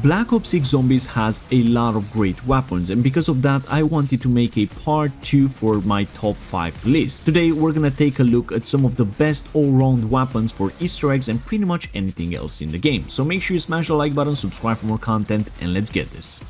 Black Ops 6 Zombies has a lot of great weapons, and because of that I wanted to make a part 2 for my top 5 list. Today we're gonna take a look at some of the best all-round weapons for Easter eggs and pretty much anything else in the game. So make sure you smash the like button, subscribe for more content, and let's get this.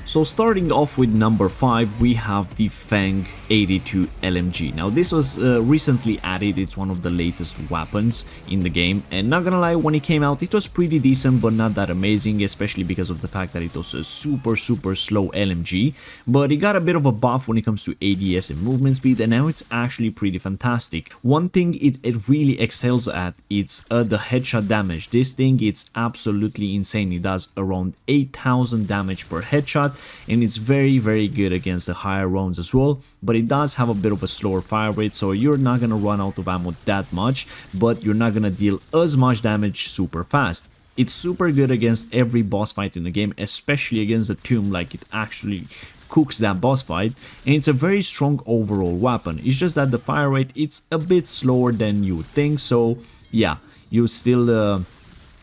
So starting off with number 5, we have the Fang 82 LMG. Now this was recently added, it's one of the latest weapons in the game, and not gonna lie, when it came out it was pretty decent but not that amazing, especially because of the fact that it was a super slow LMG, but it got a bit of a buff when it comes to ADS and movement speed, and now it's actually pretty fantastic. One thing it really excels at, it's the headshot damage. This thing, it's absolutely insane. It does around 8,000 damage per headshot, and it's very good against the higher rounds as well, but it does have a bit of a slower fire rate, so you're not gonna run out of ammo that much, but you're not gonna deal as much damage super fast. It's super good against every boss fight in the game, especially against the tomb. Like, it actually cooks that boss fight, and it's a very strong overall weapon. It's just that the fire rate, it's a bit slower than you would think, so yeah, you still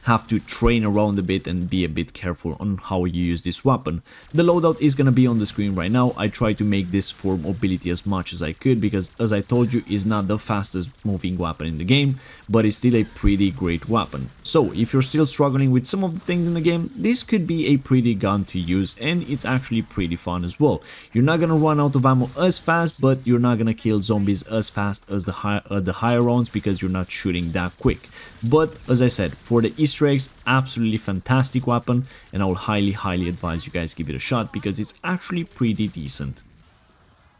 have to train around a bit and be a bit careful on how you use this weapon. The loadout is gonna be on the screen right now. I tried to make this for mobility as much as I could because, as I told you, it's not the fastest moving weapon in the game, but it's still a pretty great weapon. So if you're still struggling with some of the things in the game, this could be a pretty gun to use, and it's actually pretty fun as well. You're not gonna run out of ammo as fast, but you're not gonna kill zombies as fast as the higher rounds because you're not shooting that quick. But as I said, for the Easter eggs, absolutely fantastic weapon, and I will highly advise you guys give it a shot because it's actually pretty decent.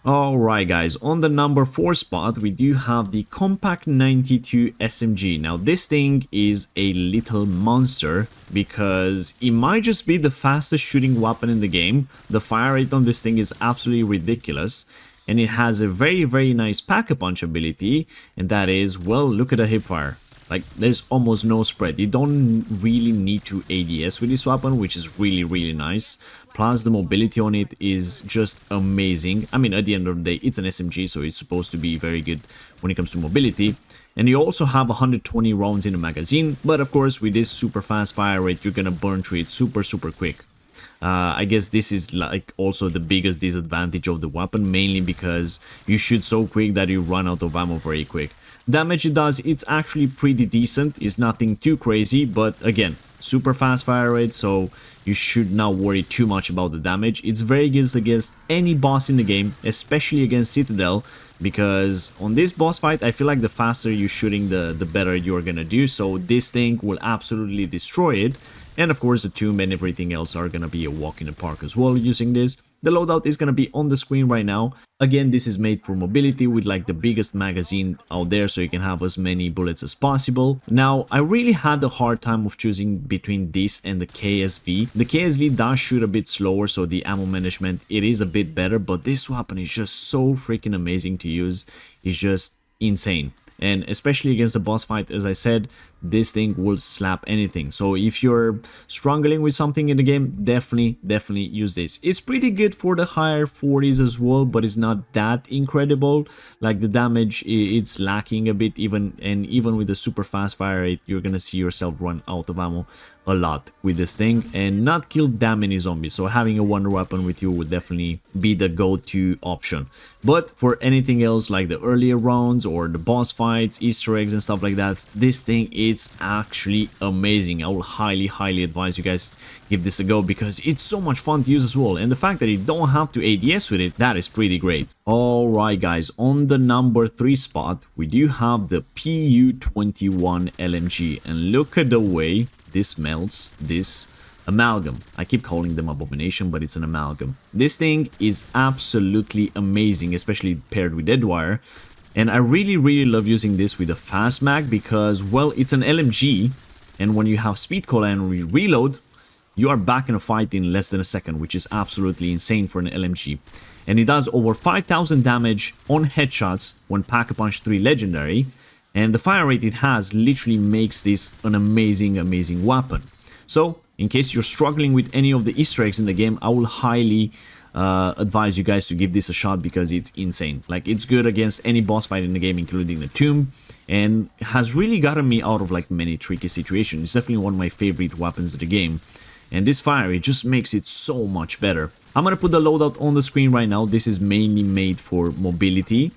Alright guys, on the number 4 spot we do have the Compact 92 SMG. Now this thing is a little monster because it might just be the fastest shooting weapon in the game. The fire rate on this thing is absolutely ridiculous, and it has a very nice pack-a-punch ability, and that is, well, look at the hipfire. Like, there's almost no spread. You don't really need to ADS with this weapon, which is really nice. Plus, the mobility on it is just amazing. I mean, at the end of the day, it's an SMG, so it's supposed to be very good when it comes to mobility. And you also have 120 rounds in the magazine, but of course, with this super fast fire rate, you're gonna burn through it super quick. I guess this is like also the biggest disadvantage of the weapon, mainly because you shoot so quick that you run out of ammo very quick. Damage it does, it's actually pretty decent. It's nothing too crazy, but again, super fast fire rate, so you should not worry too much about the damage. It's very good against any boss in the game, especially against Citadel, because on this boss fight I feel like the faster you're shooting, the better you're gonna do, so this thing will absolutely destroy it. And of course the tomb and everything else are gonna be a walk in the park as well using this. The loadout is gonna be on the screen right now. Again, this is made for mobility with like the biggest magazine out there, so you can have as many bullets as possible. Now, I really had a hard time of choosing between this and the KSV. The KSV does shoot a bit slower, so the ammo management, it is a bit better, but this weapon is just so freaking amazing to use. It's just insane. And especially against the boss fight, as I said, this thing will slap anything. So if you're struggling with something in the game, definitely use this. It's pretty good for the higher 40s as well, but it's not that incredible. Like, the damage, it's lacking a bit, even with the super fast fire rate, you're gonna see yourself run out of ammo a lot with this thing and not kill that many zombies. So having a wonder weapon with you would definitely be the go-to option. But for anything else like the earlier rounds or the boss fights, Easter eggs and stuff like that, this thing is actually amazing. I will highly advise you guys give this a go because it's so much fun to use as well, and the fact that you don't have to ADS with it, that is pretty great. Alright guys, on the number 3 spot we do have the PU21 LMG, and look at the way this melts this amalgam. I keep calling them abomination, but it's an amalgam. This thing is absolutely amazing, especially paired with deadwire. And I really love using this with a fast mag because, well, it's an LMG, and when you have speed cola and reload, you are back in a fight in less than a second, which is absolutely insane for an LMG. And it does over 5,000 damage on headshots when Pack-a-Punch 3 Legendary, and the fire rate it has literally makes this an amazing weapon. So, in case you're struggling with any of the Easter eggs in the game, I will highly advise you guys to give this a shot because it's insane. Like, it's good against any boss fight in the game, including the tomb, and has really gotten me out of like many tricky situations. It's definitely one of my favorite weapons of the game. And this fire, it just makes it so much better. I'm gonna put the loadout on the screen right now. This is mainly made for mobility,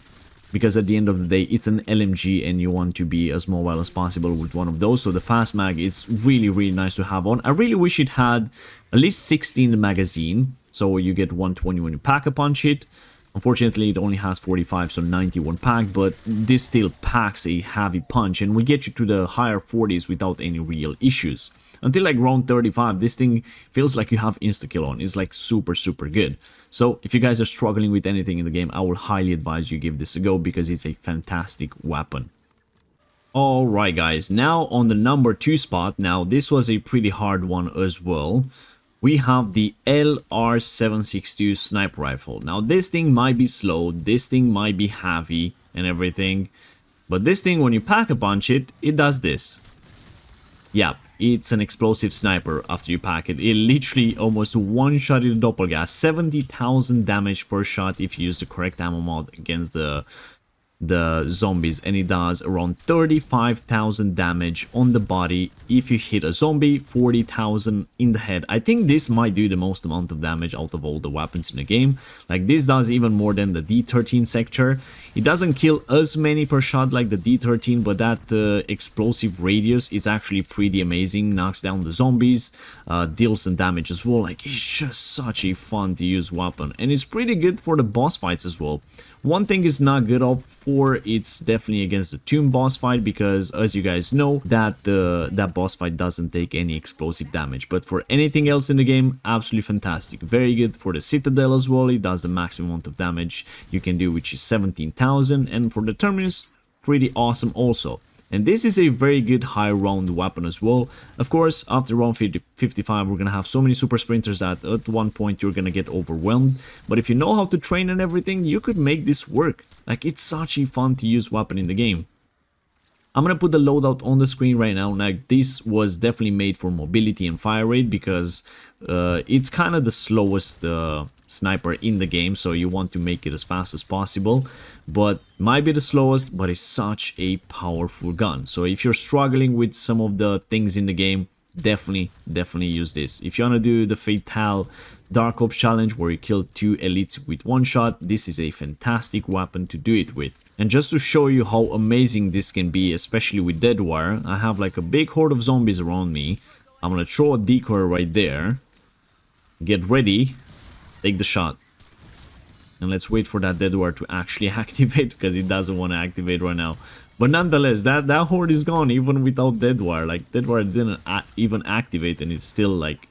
because at the end of the day, it's an LMG and you want to be as mobile as possible with one of those. So the fast mag is really, really nice to have on. I really wish it had at least 60 in the magazine, so you get 120 when you pack a punch it. Unfortunately, it only has 45, so 91 pack, but this still packs a heavy punch and will get you to the higher 40s without any real issues. Until like round 35, this thing feels like you have insta-kill on. It's like super, super good. So if you guys are struggling with anything in the game, I will highly advise you give this a go because it's a fantastic weapon. Alright guys, now on the number 2 spot. Now this was a pretty hard one as well. We have the LR762 sniper rifle. Now this thing might be slow, this thing might be heavy and everything, but this thing, when you pack a punch it, it does this. Yep, it's an explosive sniper after you pack it. It literally almost one-shotted the doppelganger. 70,000 damage per shot if you use the correct ammo mod against the zombies, and it does around 35,000 damage on the body if you hit a zombie, 40,000 in the head. I think this might do the most amount of damage out of all the weapons in the game. Like this does even more than the D13 sector. It doesn't kill as many per shot like the D13, but that explosive radius is actually pretty amazing. Knocks down the zombies, deals some damage as well. Like it's just such a fun to use weapon, and it's pretty good for the boss fights as well. One thing is not good for, it's definitely against the tomb boss fight, because as you guys know, that that boss fight doesn't take any explosive damage. But for anything else in the game, absolutely fantastic. Very good for the citadel as well. It does the maximum amount of damage you can do, which is 17,000, and for the terminus, pretty awesome also. And this is a very good high round weapon as well. Of course, after round 55, we're gonna have so many super sprinters that at one point you're gonna get overwhelmed. But if you know how to train and everything, you could make this work. Like, it's such a fun to use weapon in the game. I'm gonna put the loadout on the screen right now. Now, this was definitely made for mobility and fire rate, because it's kind of the slowest sniper in the game, so you want to make it as fast as possible. But might be the slowest, but it's such a powerful gun. So if you're struggling with some of the things in the game, definitely use this. If you want to do the Fatal Dark Ops challenge where you kill 2 elites with one shot, this is a fantastic weapon to do it with. And just to show you how amazing this can be, especially with dead wire, I have like a big horde of zombies around me. I'm gonna throw a decoy right there. Get ready, take the shot. And let's wait for that dead wire to actually activate, because it doesn't want to activate right now. But nonetheless, that horde is gone even without dead wire. Like, dead wire didn't even activate, and it still like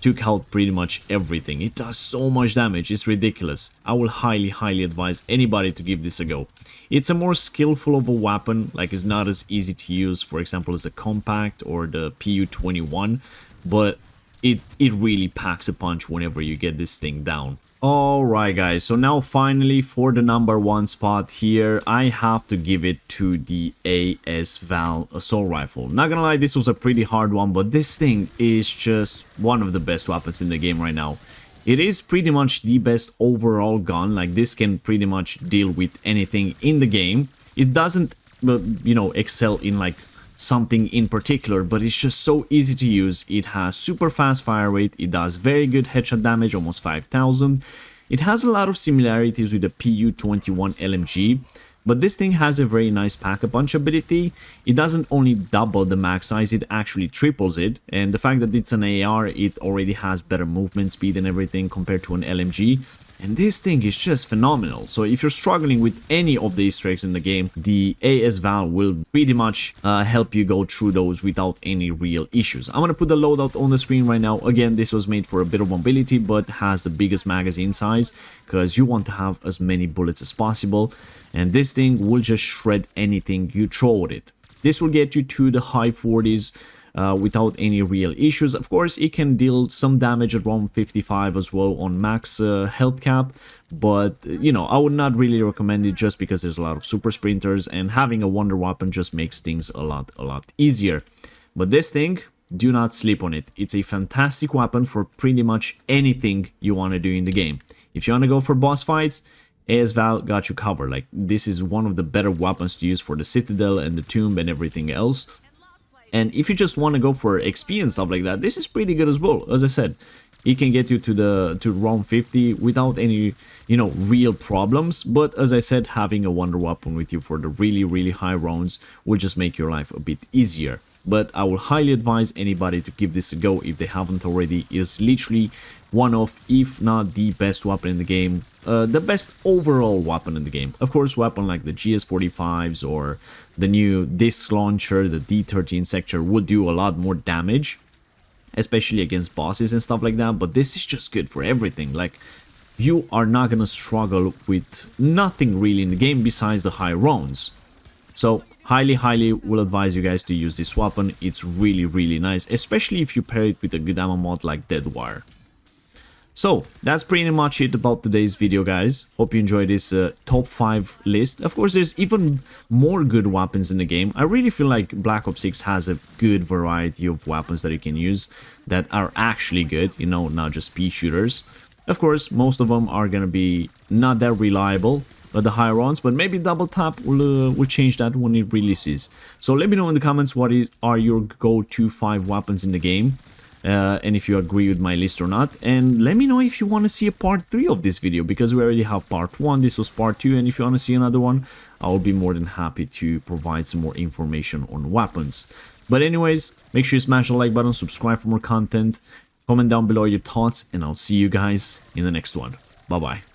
took out pretty much everything. It does so much damage, it's ridiculous. I will highly advise anybody to give this a go. It's a more skillful of a weapon, like it's not as easy to use, for example, as a compact or the PU-21, but it really packs a punch whenever you get this thing down. Alright guys, so now finally for the number 1 spot here, I have to give it to the AS Val assault rifle. Not gonna lie, this was a pretty hard one, but this thing is just one of the best weapons in the game right now. It is pretty much the best overall gun. Like, this can pretty much deal with anything in the game. It doesn't, you know, excel in like something in particular, but it's just so easy to use. It has super fast fire rate, it does very good headshot damage, almost 5,000. It has a lot of similarities with the PU-21 LMG, but this thing has a very nice pack-a-punch ability. It doesn't only double the mag size, it actually triples it, and the fact that it's an AR, it already has better movement speed and everything compared to an LMG. And this thing is just phenomenal. So if you're struggling with any of the Easter eggs in the game, the AS Val will pretty much help you go through those without any real issues. I'm gonna put the loadout on the screen right now. Again, this was made for a bit of mobility, but has the biggest magazine size, because you want to have as many bullets as possible. And this thing will just shred anything you throw at it. This will get you to the high 40s. Without any real issues. Of course, it can deal some damage at around 55 as well on max health cap, but you know, I would not really recommend it just because there's a lot of super sprinters, and having a wonder weapon just makes things a lot easier. But this thing, do not sleep on it. It's a fantastic weapon for pretty much anything you want to do in the game. If you want to go for boss fights, AS Val got you covered. Like, this is one of the better weapons to use for the Citadel and the Tomb and everything else. And if you just want to go for XP and stuff like that, this is pretty good as well. As I said, it can get you to round 50 without any, real problems. But as I said, having a wonder weapon with you for the really high rounds will just make your life a bit easier. But I will highly advise anybody to give this a go if they haven't already. It's literally one of, if not the best weapon in the game, the best overall weapon in the game. Of course, weapon like the GS45s or the new disc launcher, the D13 sector will do a lot more damage, especially against bosses and stuff like that. But this is just good for everything. Like, you are not gonna struggle with nothing really in the game besides the high rounds. So highly will advise you guys to use this weapon. It's really nice, especially if you pair it with a good ammo mod like Deadwire. So that's pretty much it about today's video, guys. Hope you enjoyed this top 5 list. Of course, there's even more good weapons in the game. I really feel like Black Ops 6 has a good variety of weapons that you can use that are actually good, not just pea shooters. Of course, most of them are gonna be not that reliable, the higher rounds, but maybe double tap will change that when it releases. So let me know in the comments what are your go-to 5 weapons in the game, and if you agree with my list or not. And let me know if you want to see a part 3 of this video, because we already have part 1, this was part 2, and if you want to see another one, I will be more than happy to provide some more information on weapons. But anyways, make sure you smash the like button, subscribe for more content, comment down below your thoughts, and I'll see you guys in the next one. Bye bye.